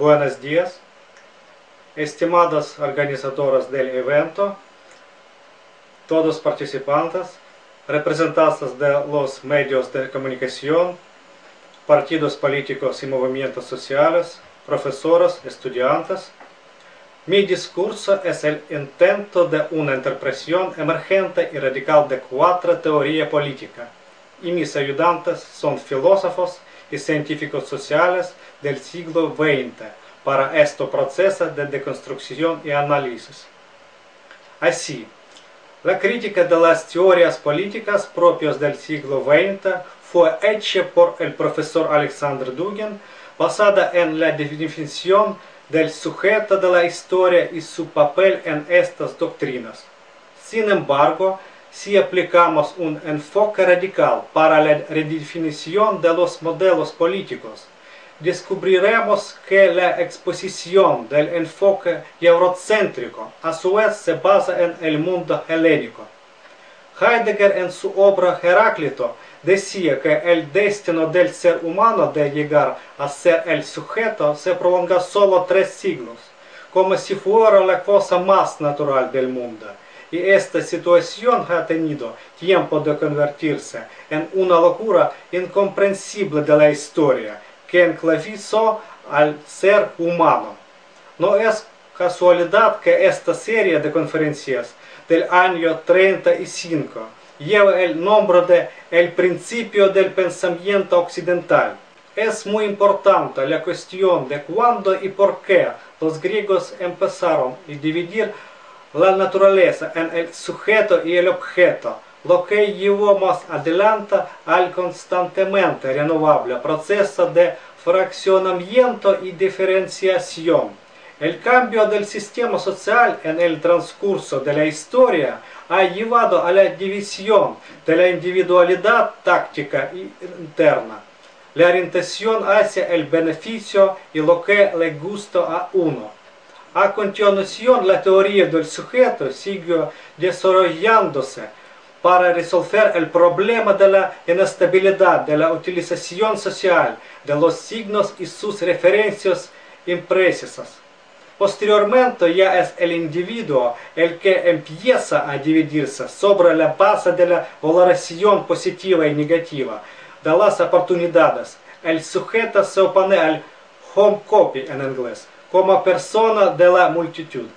Buenos días, estimados organizadores del evento, todos participantes, representantes de los medios de comunicación, partidos políticos y movimientos sociales, profesores, estudiantes. Mi discurso es el intento de una interpretación emergente y radical de 4 teorías políticas, y mis ayudantes son filósofos y científicos sociales del siglo XX para este proceso de deconstrucción y análisis. Así, la crítica de las teorías políticas propias del siglo XX fue hecha por el profesor Alexander Dugin, basada en la definición del sujeto de la historia y su papel en estas doctrinas. Sin embargo, si aplicamos un enfoque radical para la redefinición de los modelos políticos, descubriremos que la exposición del enfoque eurocéntrico a su vez se basa en el mundo helénico. Heidegger en su obra Heráclito decía que el destino del ser humano de llegar a ser el sujeto se prolonga solo 3 siglos, como si fuera la cosa más natural del mundo. Y esta situación ha tenido tiempo de convertirse en una locura incomprensible de la historia que enclavizó al ser humano. No es casualidad que esta serie de conferencias del año 35 lleva el nombre de El principio del pensamiento occidental. Es muy importante la cuestión de cuándo y por qué los griegos empezaron a dividir la naturaleza en el sujeto y el objeto, lo que llevó más adelante al constantemente renovable proceso de fraccionamiento y diferenciación. El cambio del sistema social en el transcurso de la historia ha llevado a la división de la individualidad táctica interna, la orientación hacia el beneficio y lo que le gusta a uno. A continuación, la teoría del sujeto siguió desarrollándose para resolver el problema de la inestabilidad de la utilización social de los signos y sus referencias imprecisas. Posteriormente ya es el individuo el que empieza a dividirse sobre la base de la valoración positiva y negativa de las oportunidades. El sujeto se opone al home copy en inglés, como persona de la multitud.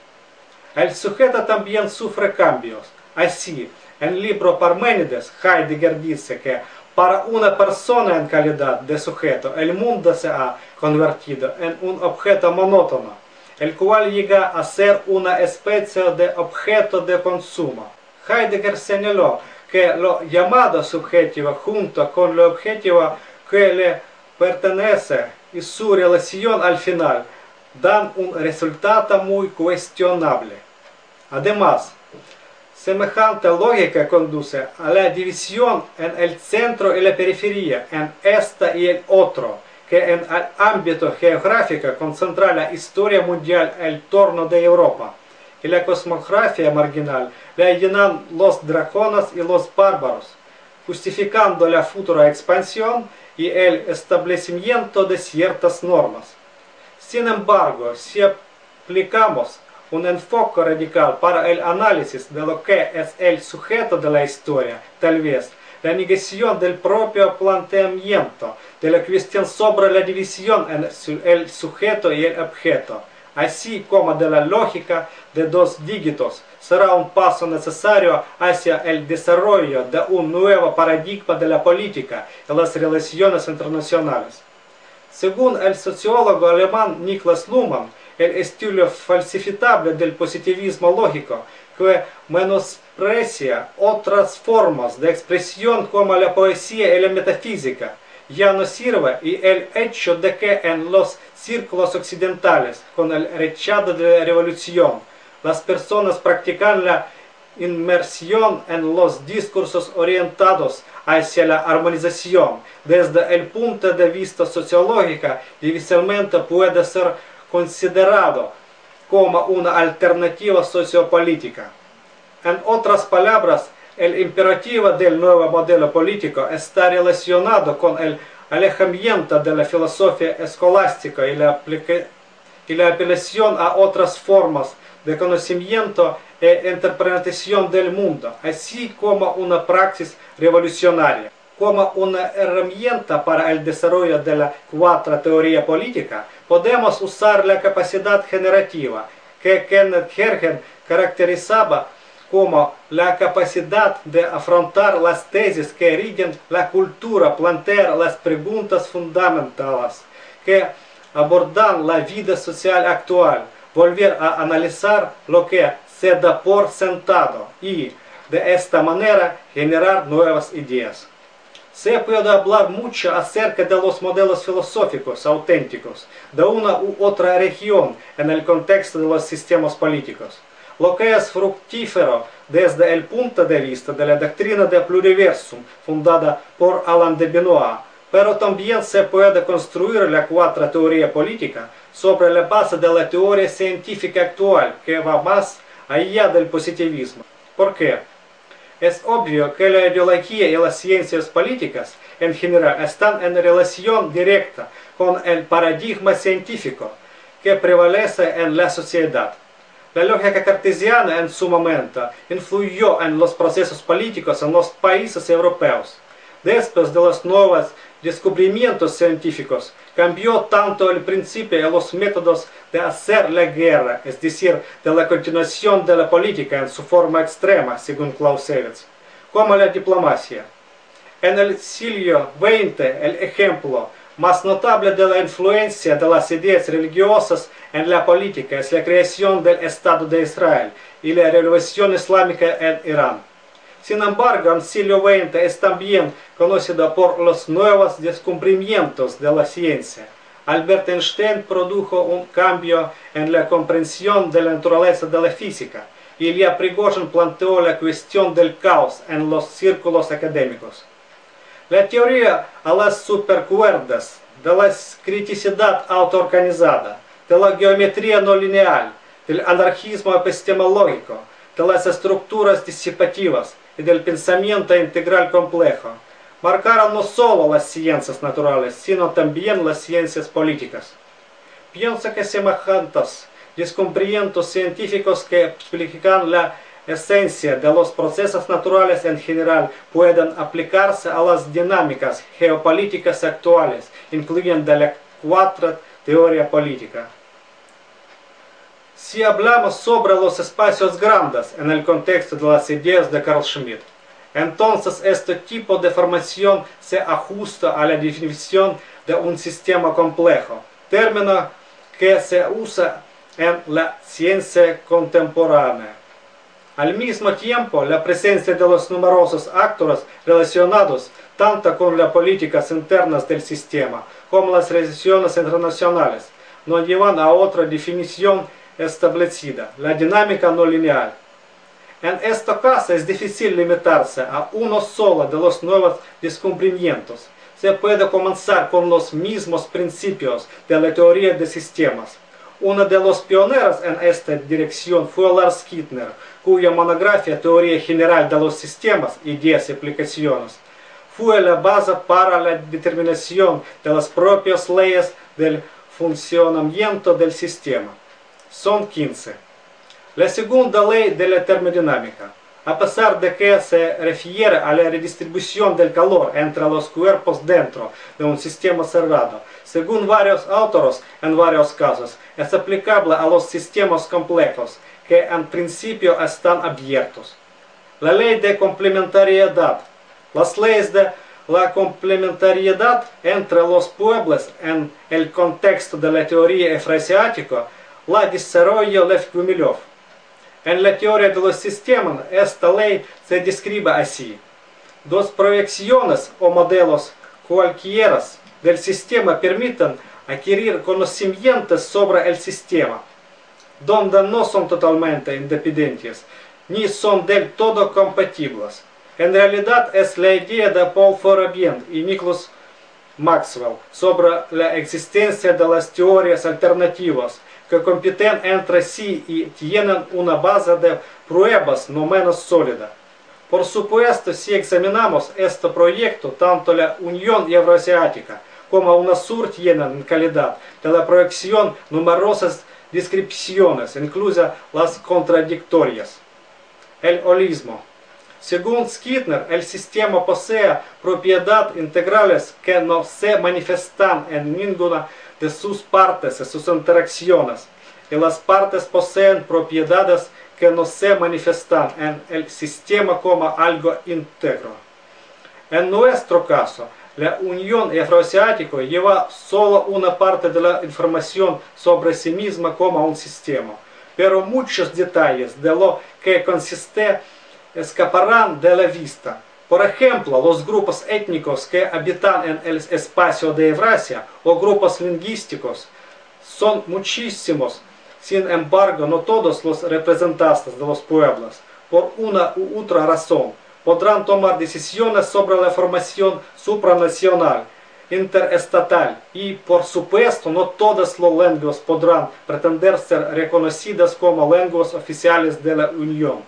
El sujeto también sufre cambios. Así, en el libro Parménides, Heidegger dice que para una persona en calidad de sujeto, el mundo se ha convertido en un objeto monótono, el cual llega a ser una especie de objeto de consumo. Heidegger señaló que lo llamado subjetivo junto con lo objetivo que le pertenece y su relación al final dan un resultado muy cuestionable. Además, semejante lógica conduce a la división en el centro y la periferia, en este y el otro, que en el ámbito geográfico concentra la historia mundial en torno de Europa, y la cosmografía marginal la llenan los dracones y los bárbaros, justificando la futura expansión y el establecimiento de ciertas normas. Sin embargo, si aplicamos un enfoque radical para el análisis de lo que es el sujeto de la historia, tal vez la negación del propio planteamiento de la cuestión sobre la división en el sujeto y el objeto, así como de la lógica de 2 dígitos, será un paso necesario hacia el desarrollo de un nuevo paradigma de la política y las relaciones internacionales. Según el sociólogo alemán Niklas Luhmann, el estilo falsificable del positivismo lógico, que menosprecia otras formas de expresión como la poesía y la metafísica, ya no sirve, y el hecho de que en los círculos occidentales, con el rechazo de la revolución, las personas practican la inmersión en los discursos orientados hacia la armonización desde el punto de vista sociológico, difícilmente puede ser considerado como una alternativa sociopolítica. En otras palabras, el imperativo del nuevo modelo político está relacionado con el alejamiento de la filosofía escolástica y la y la apelación a otras formas de conocimiento e interpretación del mundo, así como una praxis revolucionaria. Como una herramienta para el desarrollo de la cuarta teoría política, podemos usar la capacidad generativa, que Kenneth Hergen caracterizaba como la capacidad de afrontar las tesis que rigen la cultura, plantear las preguntas fundamentales que abordan la vida social actual, volver a analizar lo que se da por sentado y, de esta manera, generar nuevas ideas. Se puede hablar mucho acerca de los modelos filosóficos auténticos de una u otra región en el contexto de los sistemas políticos, lo que es fructífero desde el punto de vista de la doctrina de pluriversum fundada por Alain de Benoist, pero también se puede construir la cuarta teoría política sobre la base de la teoría científica actual que va más allá del positivismo. ¿Por qué? Es obvio que la ideología y las ciencias políticas en general están en relación directa con el paradigma científico que prevalece en la sociedad. La lógica cartesiana en su momento influyó en los procesos políticos en los países europeos. Después de los nuevos descubrimientos científicos, cambió tanto el principio y los métodos de hacer la guerra, es decir, de la continuación de la política en su forma extrema, según Clausewitz, como la diplomacia. En el siglo XX, el ejemplo más notable de la influencia de las ideas religiosas en la política es la creación del Estado de Israel y la revolución islámica en Irán. Sin embargo, el siglo XX es también conocido por los nuevos descubrimientos de la ciencia. Albert Einstein produjo un cambio en la comprensión de la naturaleza de la física, y Ilya Prigozhin planteó la cuestión del caos en los círculos académicos. La teoría a las supercuerdas, de la criticidad autoorganizada, de la geometría no lineal, del anarquismo epistemológico, de las estructuras disipativas y del pensamiento integral complejo, marcaron no solo las ciencias naturales, sino también las ciencias políticas. Pienso que semejantes descubrimientos científicos que explican la esencia de los procesos naturales en general pueden aplicarse a las dinámicas geopolíticas actuales, incluyendo la cuarta teoría política. Si hablamos sobre los espacios grandes en el contexto de las ideas de Carl Schmitt, entonces este tipo de formación se ajusta a la definición de un sistema complejo, término que se usa en la ciencia contemporánea. Al mismo tiempo, la presencia de los numerosos actores relacionados tanto con las políticas internas del sistema como las relaciones internacionales nos llevan a otra definición establecida, la dinámica no lineal. En este caso es difícil limitarse a uno solo de los nuevos descubrimientos. Se puede comenzar con los mismos principios de la teoría de sistemas. Uno de los pioneros en esta dirección fue Lars Kittner, cuya monografía Teoría General de los Sistemas, Ideas y Aplicaciones fue la base para la determinación de las propias leyes del funcionamiento del sistema. Son 15. La segunda ley de la termodinámica, a pesar de que se refiere a la redistribución del calor entre los cuerpos dentro de un sistema cerrado, según varios autores en varios casos, es aplicable a los sistemas complejos que en principio están abiertos. La ley de complementariedad. Las leyes de la complementariedad entre los pueblos en el contexto de la teoría efrasiática la desarrolló Lev Gumilev. En la teoría de los sistemas, esta ley se describe así. Dos proyecciones o modelos cualquiera del sistema permiten adquirir conocimientos sobre el sistema, donde no son totalmente independientes, ni son del todo compatibles. En realidad es la idea de Paul Feyerabend y Nicholas Maxwell sobre la existencia de las teorías alternativas que compiten entre sí y tienen una base de pruebas no menos sólida. Por supuesto, si examinamos este proyecto, tanto la Unión Euroasiática como una sur tienen en calidad de la proyección numerosas descripciones, incluso las contradictorias. El holismo. Según Skinner, el sistema posee propiedades integrales que no se manifiestan en ninguna de sus partes y sus interacciones, y las partes poseen propiedades que no se manifiestan en el sistema como algo íntegro. En nuestro caso, la Unión Euroasiática lleva solo una parte de la información sobre sí misma como un sistema, pero muchos detalles de lo que consiste escaparán de la vista. Por ejemplo, los grupos étnicos que habitan en el espacio de Eurasia o grupos lingüísticos son muchísimos. Sin embargo, no todos los representantes de los pueblos, por una u otra razón, podrán tomar decisiones sobre la formación supranacional, interestatal y, por supuesto, no todas las lenguas podrán pretender ser reconocidas como lenguas oficiales de la Unión.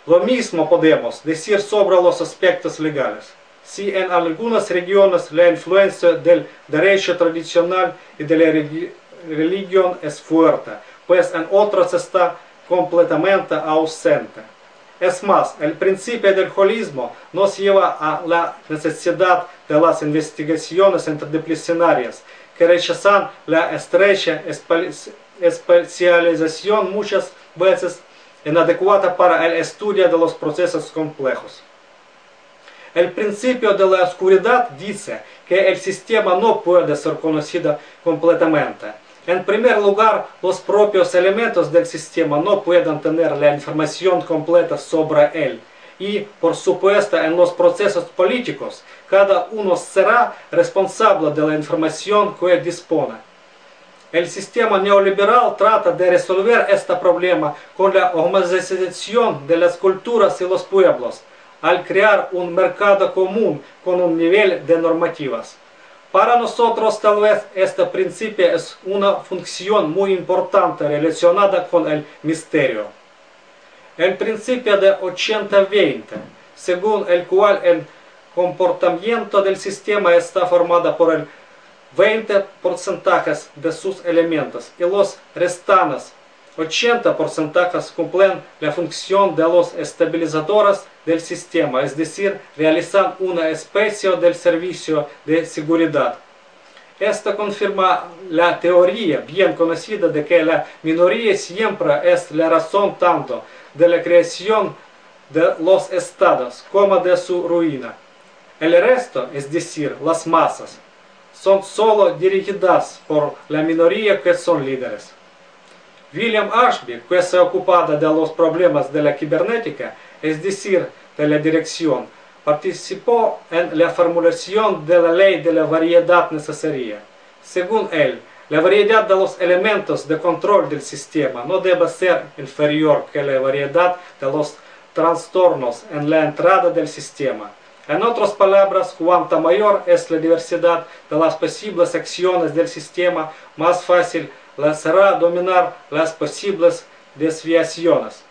Lo mismo podemos decir sobre los aspectos legales. Si en algunas regiones la influencia del derecho tradicional y de la religión es fuerte, pues en otras está completamente ausente. Es más, el principio del holismo nos lleva a la necesidad de las investigaciones interdisciplinarias, que rechazan la estrecha especialización muchas veces inadecuada para el estudio de los procesos complejos. El principio de la oscuridad dice que el sistema no puede ser conocido completamente. En primer lugar, los propios elementos del sistema no pueden tener la información completa sobre él. Y, por supuesto, en los procesos políticos, cada uno será responsable de la información que dispone. El sistema neoliberal trata de resolver este problema con la homogenización de las culturas y los pueblos, al crear un mercado común con un nivel de normativas. Para nosotros tal vez este principio es una función muy importante relacionada con el misterio. El principio de 80-20, según el cual el comportamiento del sistema está formado por el 20% de sus elementos y los restantes 80% cumplen la función de los estabilizadores del sistema, es decir, realizan una especie de servicio de seguridad. Esto confirma la teoría bien conocida de que la minoría siempre es la razón tanto de la creación de los estados como de su ruina. El resto, es decir, las masas, son solo dirigidas por la minoría que son líderes. William Ashby, que se ocupa de los problemas de la cibernética, es decir, de la dirección, participó en la formulación de la ley de la variedad necesaria. Según él, la variedad de los elementos de control del sistema no debe ser inferior que la variedad de los trastornos en la entrada del sistema. En otras palabras, cuanta mayor es la diversidad de las posibles acciones del sistema, más fácil será dominar las posibles desviaciones.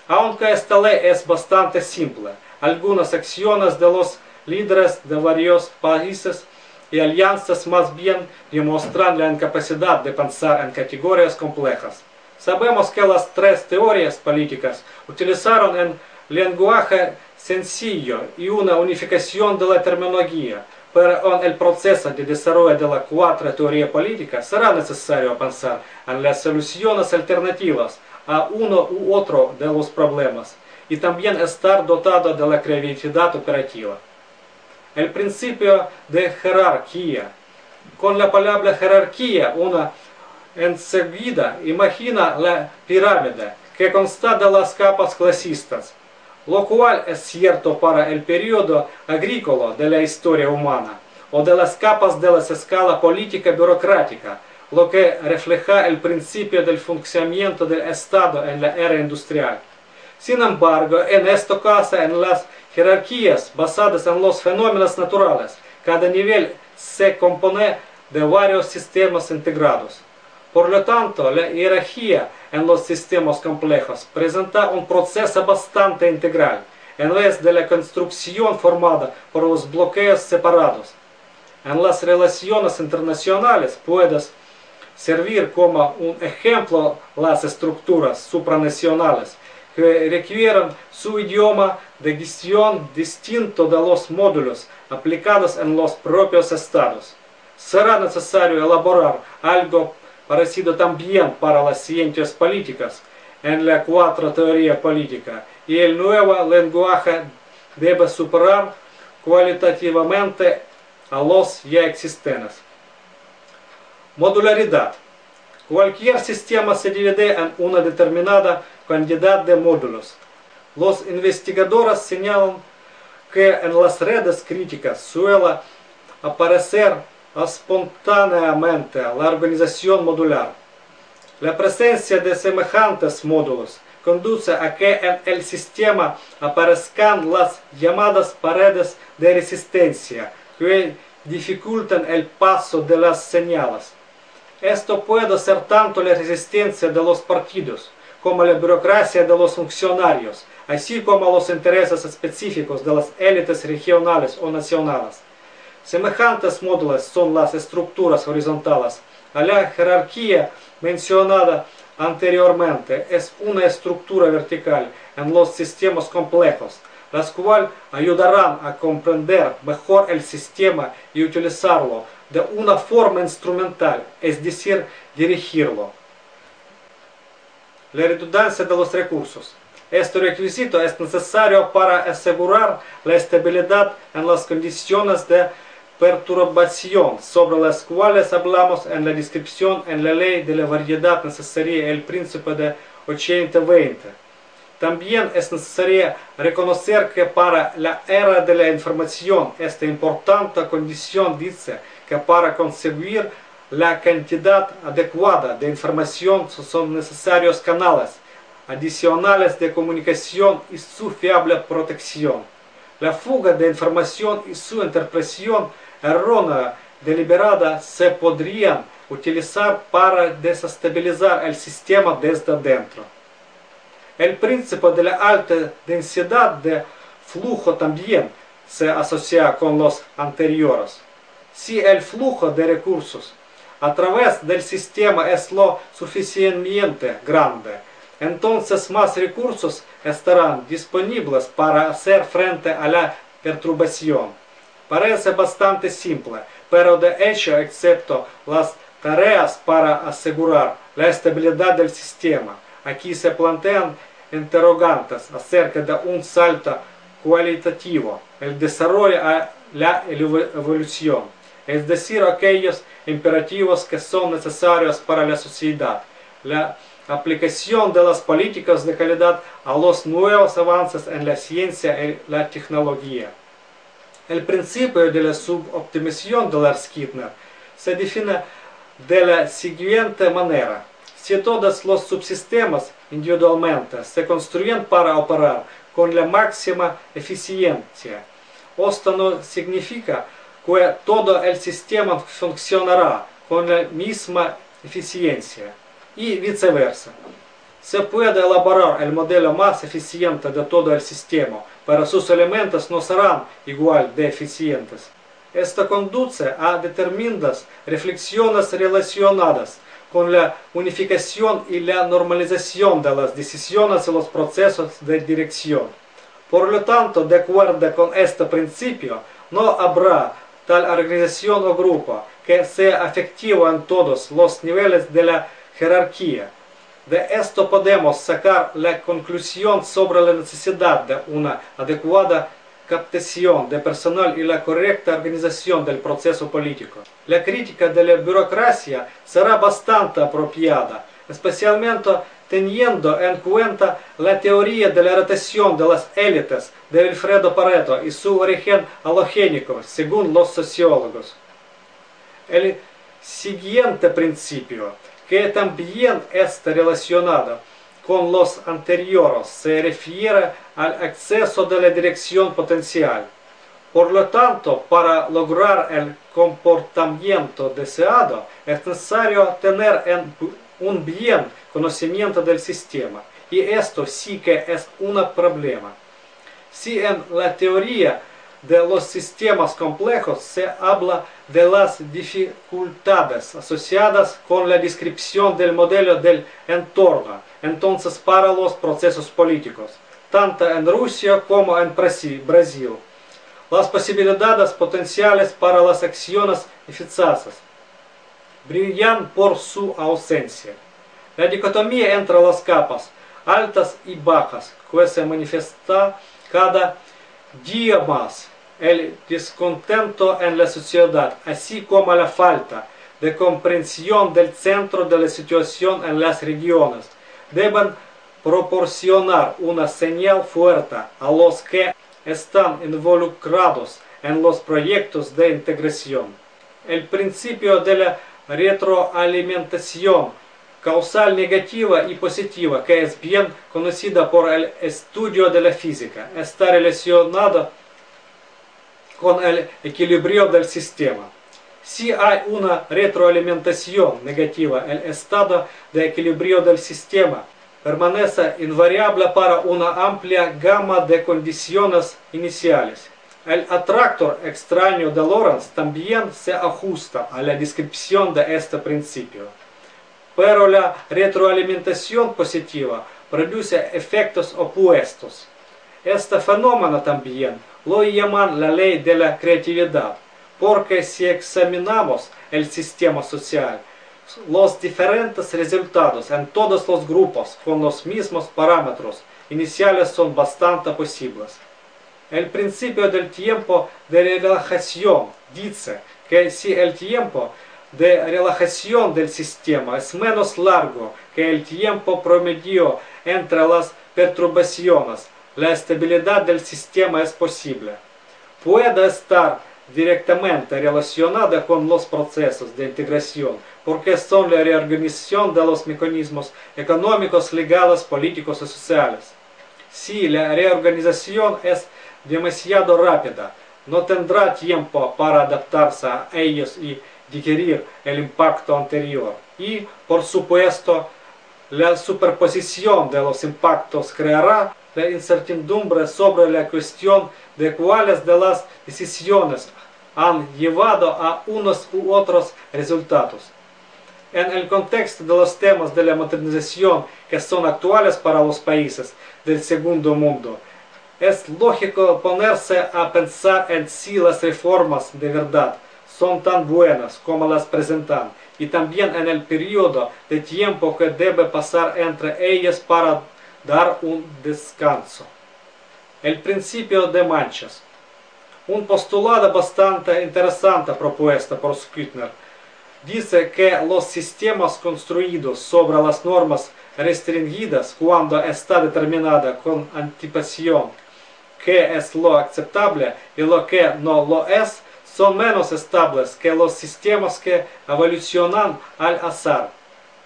Aunque esta ley es bastante simple, algunas acciones de los líderes de varios países y alianzas más bien demuestran la incapacidad de pensar en categorías complejas. Sabemos que las tres teorías políticas utilizaron un lenguaje sencillo y una unificación de la terminología, pero en el proceso de desarrollo de la cuarta teoría política será necesario pensar en las soluciones alternativas a uno u otro de los problemas y también estar dotado de la creatividad operativa. El principio de jerarquía. Con la palabra jerarquía uno enseguida imagina la pirámide que consta de las capas clasistas, lo cual es cierto para el periodo agrícola de la historia humana, o de las capas de la escala política burocrática, lo que refleja el principio del funcionamiento del Estado en la era industrial. Sin embargo, en este caso, en las jerarquías basadas en los fenómenos naturales, cada nivel se compone de varios sistemas integrados. Por lo tanto, la jerarquía en los sistemas complejos presenta un proceso bastante integral, en vez de la construcción formada por los bloqueos separados. en las relaciones internacionales puede servir como un ejemplo las estructuras supranacionales que requieren su idioma de gestión distinto de los módulos aplicados en los propios estados. Será necesario elaborar algo parecido también para las ciencias políticas en la cuarta teoría política, y el nuevo lenguaje debe superar cualitativamente a los ya existentes. Modularidad. Cualquier sistema se divide en una determinada cantidad de módulos. Los investigadores señalan que en las redes críticas suele aparecer espontáneamente la organización modular. La presencia de semejantes módulos conduce a que en el sistema aparezcan las llamadas paredes de resistencia que dificultan el paso de las señales. Esto puede ser tanto la resistencia de los partidos como la burocracia de los funcionarios, así como los intereses específicos de las élites regionales o nacionales. Semejantes módulos son las estructuras horizontales. A la jerarquía mencionada anteriormente es una estructura vertical en los sistemas complejos, las cuales ayudarán a comprender mejor el sistema y utilizarlo de una forma instrumental, es decir, dirigirlo. La redundancia de los recursos. Este requisito es necesario para asegurar la estabilidad en las condiciones de perturbación sobre las cuales hablamos en la descripción en la ley de la variedad necesaria, el principio de 80-20. También es necesario reconocer que para la era de la información esta importante condición dice que para conseguir la cantidad adecuada de información son necesarios canales adicionales de comunicación y su fiable protección. La fuga de información y su interpretación errónea deliberada se podrían utilizar para desestabilizar el sistema desde dentro. El principio de la alta densidad de flujo también se asocia con los anteriores. Si el flujo de recursos a través del sistema es lo suficientemente grande, entonces más recursos estarán disponibles para hacer frente a la perturbación. Parece bastante simple, pero de hecho, excepto las tareas para asegurar la estabilidad del sistema, aquí se plantean interrogantes acerca de un salto cualitativo, el desarrollo a la evolución, es decir, aquellos imperativos que son necesarios para la sociedad, la aplicación de las políticas de calidad a los nuevos avances en la ciencia y la tecnología. El principio de la suboptimización de Lars-Skinner se define de la siguiente manera. Si todos los subsistemas individualmente se construyen para operar con la máxima eficiencia, esto no significa que todo el sistema funcionará con la misma eficiencia, y viceversa. Se puede elaborar el modelo más eficiente de todo el sistema, pero sus elementos no serán igual de eficientes. Esto conduce a determinadas reflexiones relacionadas con la unificación y la normalización de las decisiones y los procesos de dirección. Por lo tanto, de acuerdo con este principio, no habrá tal organización o grupo que sea efectivo en todos los niveles de la jerarquía. De esto podemos sacar la conclusión sobre la necesidad de una adecuada captación de personal y la correcta organización del proceso político. La crítica de la burocracia será bastante apropiada, especialmente teniendo en cuenta la teoría de la rotación de las élites de Alfredo Pareto y su origen halogénico, según los sociólogos. El siguiente principio, que también está relacionado con los anteriores, se refiere al exceso de la dirección potencial. Por lo tanto, para lograr el comportamiento deseado, es necesario tener un bien conocimiento del sistema, y esto sí que es un problema. Si en la teoría de los sistemas complejos se habla de las dificultades asociadas con la descripción del modelo del entorno, entonces para los procesos políticos, tanto en Rusia como en Brasil. Las posibilidades potenciales para las acciones eficaces brillan por su ausencia. La dicotomía entre las capas altas y bajas, que se manifiesta cada día más, el descontento en la sociedad, así como la falta de comprensión del centro de la situación en las regiones, deben proporcionar una señal fuerte a los que están involucrados en los proyectos de integración. El principio de la retroalimentación causal negativa y positiva, que es bien conocida por el estudio de la física, está relacionado con el equilibrio del sistema. Si hay una retroalimentación negativa, el estado de equilibrio del sistema permanece invariable para una amplia gama de condiciones iniciales. El atractor extraño de Lorentz también se ajusta a la descripción de este principio. Pero la retroalimentación positiva produce efectos opuestos. Este fenómeno también lo llaman la ley de la creatividad, porque si examinamos el sistema social, los diferentes resultados en todos los grupos con los mismos parámetros iniciales son bastante posibles. El principio del tiempo de relajación dice que si el tiempo de relajación del sistema es menos largo que el tiempo promedio entre las perturbaciones, la estabilidad del sistema es posible. Puede estar directamente relacionada con los procesos de integración, porque son la reorganización de los mecanismos económicos, legales, políticos y sociales. Si la reorganización es demasiado rápida, no tendrá tiempo para adaptarse a ellos y digerir el impacto anterior. Y, por supuesto, la superposición de los impactos creará la incertidumbre sobre la cuestión de cuáles de las decisiones han llevado a unos u otros resultados. En el contexto de los temas de la modernización que son actuales para los países del segundo mundo, es lógico ponerse a pensar en si las reformas de verdad son tan buenas como las presentan, y también en el periodo de tiempo que debe pasar entre ellas para dar un descanso. El principio de manchas. Un postulado bastante interesante propuesto por Skyttner. Dice que los sistemas construidos sobre las normas restringidas cuando está determinada con anticipación qué es lo aceptable y lo que no lo es, son menos estables que los sistemas que evolucionan al azar.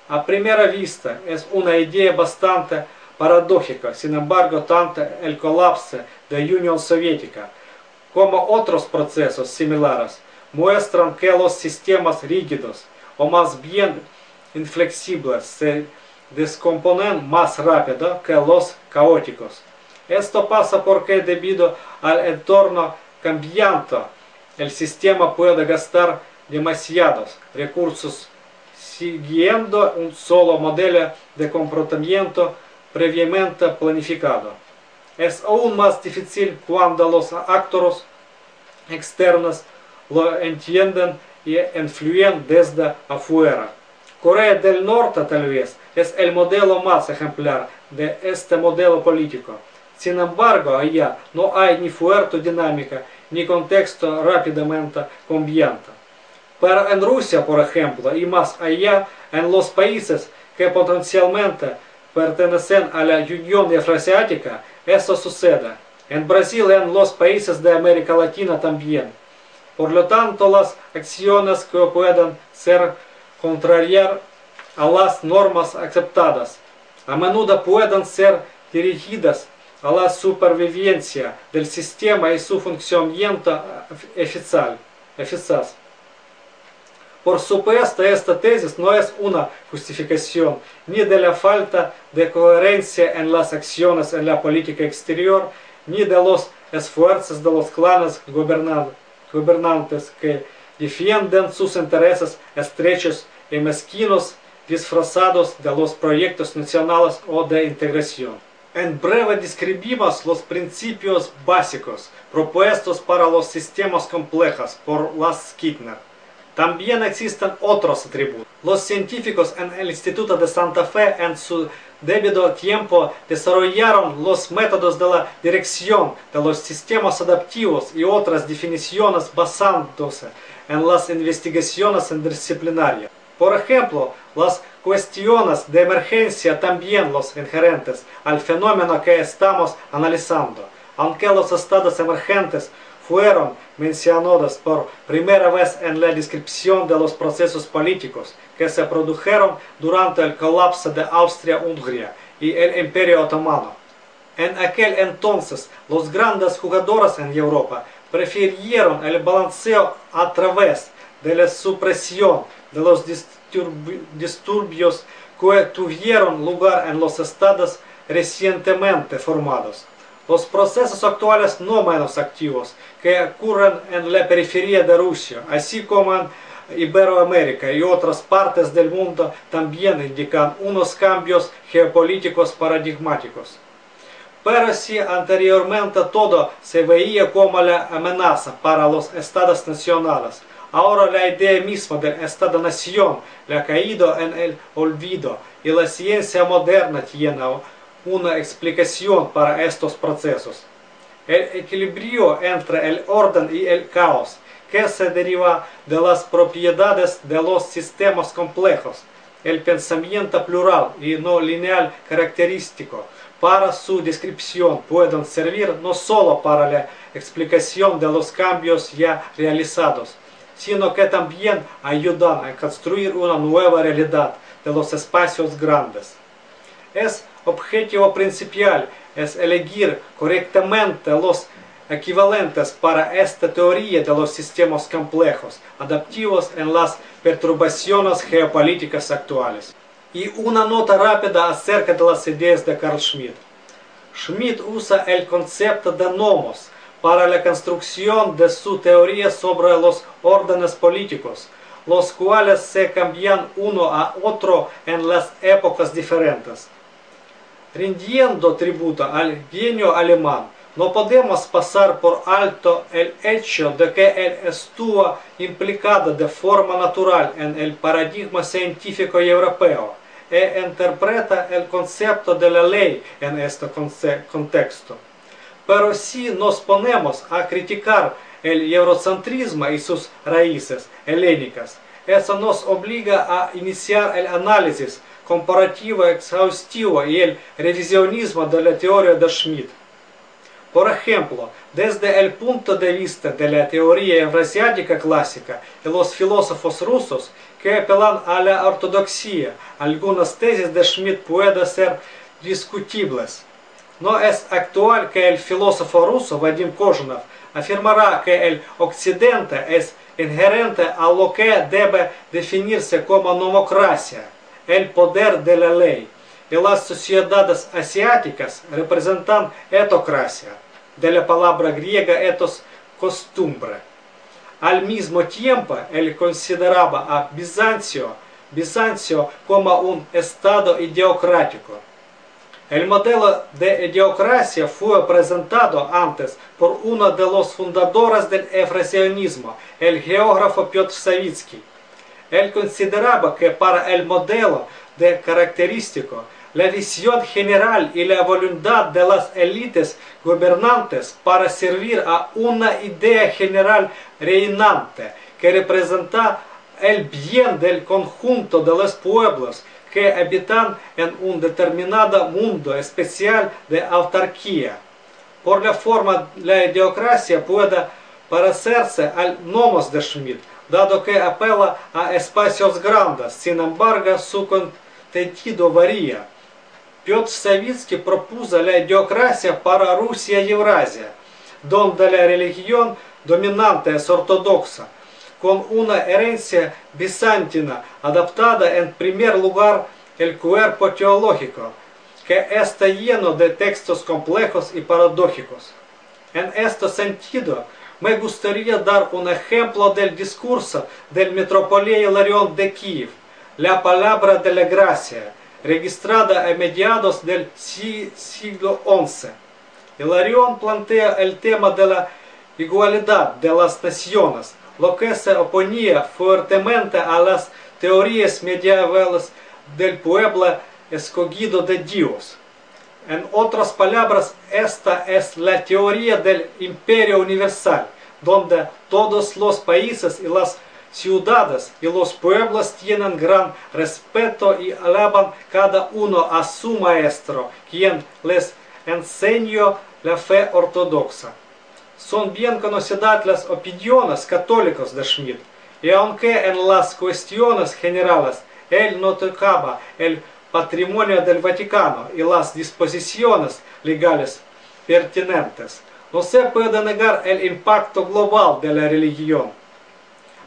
A primera vista es una idea bastante paradójica, sin embargo, tanto el colapso de Unión Soviética como otros procesos similares muestran que los sistemas rígidos, o más bien inflexibles, se descomponen más rápido que los caóticos. Esto pasa porque debido al entorno cambiante, el sistema puede gastar demasiados recursos siguiendo un solo modelo de comportamiento previamente planificado. Es aún más difícil cuando los actores externos lo entienden y influyen desde afuera. Corea del Norte tal vez es el modelo más ejemplar de este modelo político. Sin embargo, allá no hay ni fuerte dinámica ni contexto rápidamente cambiante. Pero en Rusia, por ejemplo, y más allá, en los países que potencialmente pertenecen a la Unión Afroasiática, eso sucede. En Brasil y en los países de América Latina también. Por lo tanto, las acciones que pueden ser contrariar a las normas aceptadas, a menudo pueden ser dirigidas a la supervivencia del sistema y su funcionamiento eficaz. Por supuesto, esta tesis no es una justificación ni de la falta de coherencia en las acciones en la política exterior, ni de los esfuerzos de los clanes gobernantes que defienden sus intereses estrechos y mezquinos disfrazados de los proyectos nacionales o de integración. En breve describimos los principios básicos propuestos para los sistemas complejos por Lars Skinner. También existen otros atributos. Los científicos en el Instituto de Santa Fe en su debido tiempo desarrollaron los métodos de la dirección de los sistemas adaptivos y otras definiciones basándose en las investigaciones interdisciplinarias. Por ejemplo, las cuestiones de emergencia también los inherentes al fenómeno que estamos analizando, aunque los estados emergentes fueron mencionados por primera vez en la descripción de los procesos políticos que se produjeron durante el colapso de Austria-Hungría y el Imperio Otomano. En aquel entonces, los grandes jugadores en Europa prefirieron el balanceo a través de la supresión de los disturbios que tuvieron lugar en los estados recientemente formados. Los procesos actuales no menos activos que ocurren en la periferia de Rusia, así como en Iberoamérica y otras partes del mundo, también indican unos cambios geopolíticos paradigmáticos. Pero si anteriormente todo se veía como la amenaza para los estados nacionales, ahora la idea misma del Estado-Nación le ha caído en el olvido y la ciencia moderna tiene una explicación para estos procesos. El equilibrio entre el orden y el caos, que se deriva de las propiedades de los sistemas complejos, el pensamiento plural y no lineal característico, para su descripción pueden servir no solo para la explicación de los cambios ya realizados, sino que también ayudan a construir una nueva realidad de los espacios grandes. Es objetivo principal es elegir correctamente los equivalentes para esta teoría de los sistemas complejos adaptivos en las perturbaciones geopolíticas actuales. Y una nota rápida acerca de las ideas de Carl Schmitt. Schmitt usa el concepto de nomos para la construcción de su teoría sobre los órdenes políticos, los cuales se cambian uno a otro en las épocas diferentes. Rindiendo tributo al genio alemán, no podemos pasar por alto el hecho de que él estuvo implicado de forma natural en el paradigma científico europeo e interpreta el concepto de la ley en este contexto. Pero si nos ponemos a criticar el eurocentrismo y sus raíces helénicas, eso nos obliga a iniciar el análisis comparativo exhaustivo y el revisionismo de la teoría de Schmitt. Por ejemplo, desde el punto de vista de la teoría eurasiática clásica y los filósofos rusos que apelan a la ortodoxia, algunas tesis de Schmitt pueden ser discutibles. No es actual que el filósofo ruso Vadim Kozhinov afirmará que el occidente es inherente a lo que debe definirse como nomocracia, el poder de la ley, y las sociedades asiáticas representan etocracia, de la palabra griega ethos, costumbre. Al mismo tiempo, él consideraba a Bizancio como un estado ideocrático. El modelo de ideocracia fue presentado antes por uno de los fundadores del eufrasionismo, el geógrafo Piotr Savitsky. Él consideraba que para el modelo de característico, la visión general y la voluntad de las élites gobernantes para servir a una idea general reinante que representa el bien del conjunto de los pueblos que habitan en un determinado mundo especial de autarquía. Por la forma, la ideocracia puede parecerse al nomos de Schmitt, dado que apela a espacios grandes, sin embargo su contenido varía. Piotr Savitsky propuso la ideocracia para Rusia y Eurasia, donde la religión dominante es ortodoxa, con una herencia bizantina adaptada en primer lugar el cuerpo teológico, que está lleno de textos complejos y paradójicos. En este sentido, me gustaría dar un ejemplo del discurso del Metropolita Hilarión de Kiev, la palabra de la gracia, registrada a mediados del siglo XI. Hilarión plantea el tema de la igualdad de las naciones, lo que se oponía fuertemente a las teorías medievales del pueblo escogido de Dios. En otras palabras, esta es la teoría del imperio universal, donde todos los países y las ciudades y los pueblos tienen gran respeto y alaban cada uno a su maestro, quien les enseñó la fe ortodoxa. Son bien conocidas las opiniones católicas de Schmidt, y aunque en las cuestiones generales él no tocaba el patrimonio del Vaticano y las disposiciones legales pertinentes, no se puede negar el impacto global de la religión.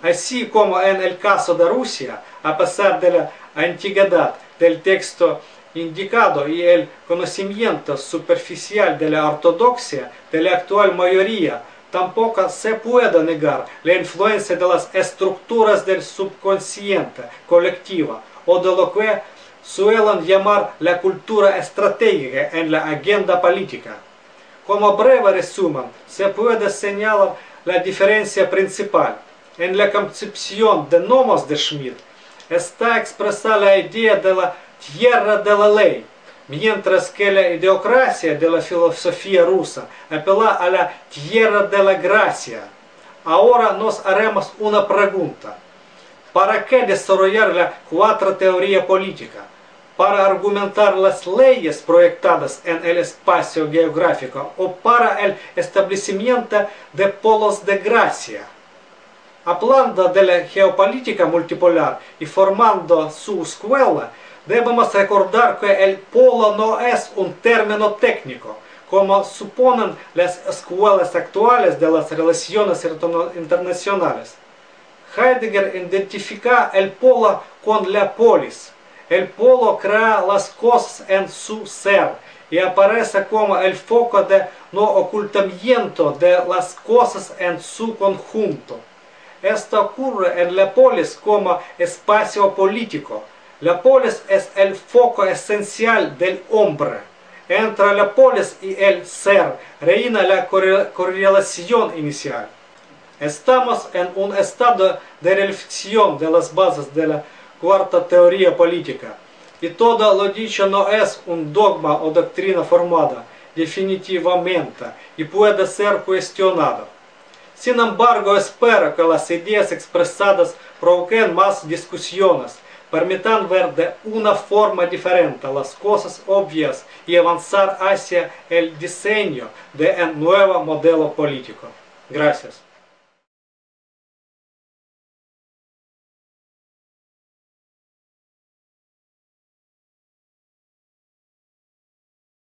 Así como en el caso de Rusia, a pesar de la antigüedad del texto indicado y el conocimiento superficial de la ortodoxia de la actual mayoría, tampoco se puede negar la influencia de las estructuras del subconsciente colectiva o de lo que suelen llamar la cultura estratégica en la agenda política. Como breve resumen, se puede señalar la diferencia principal. En la concepción de nomos de Schmidt está expresada la idea de la tierra de la ley, mientras que la ideocracia de la filosofía rusa apela a la tierra de la gracia. Ahora nos haremos una pregunta. ¿Para qué desarrollar la cuarta teoría política? ¿Para argumentar las leyes proyectadas en el espacio geográfico o para el establecimiento de polos de gracia? Hablando de la geopolítica multipolar y formando su escuela, debemos recordar que el polo no es un término técnico, como suponen las escuelas actuales de las relaciones internacionales. Heidegger identifica el polo con la polis. El polo crea las cosas en su ser y aparece como el foco de no ocultamiento de las cosas en su conjunto. Esto ocurre en la polis como espacio político. La polis es el foco esencial del hombre. Entre la polis y el ser reina la correlación inicial. Estamos en un estado de reflexión de las bases de la cuarta teoría política, y todo lo dicho no es un dogma o doctrina formada definitivamente y puede ser cuestionado. Sin embargo, espero que las ideas expresadas provoquen más discusiones, permitan ver de una forma diferente las cosas obvias y avanzar hacia el diseño de un nuevo modelo político. Gracias.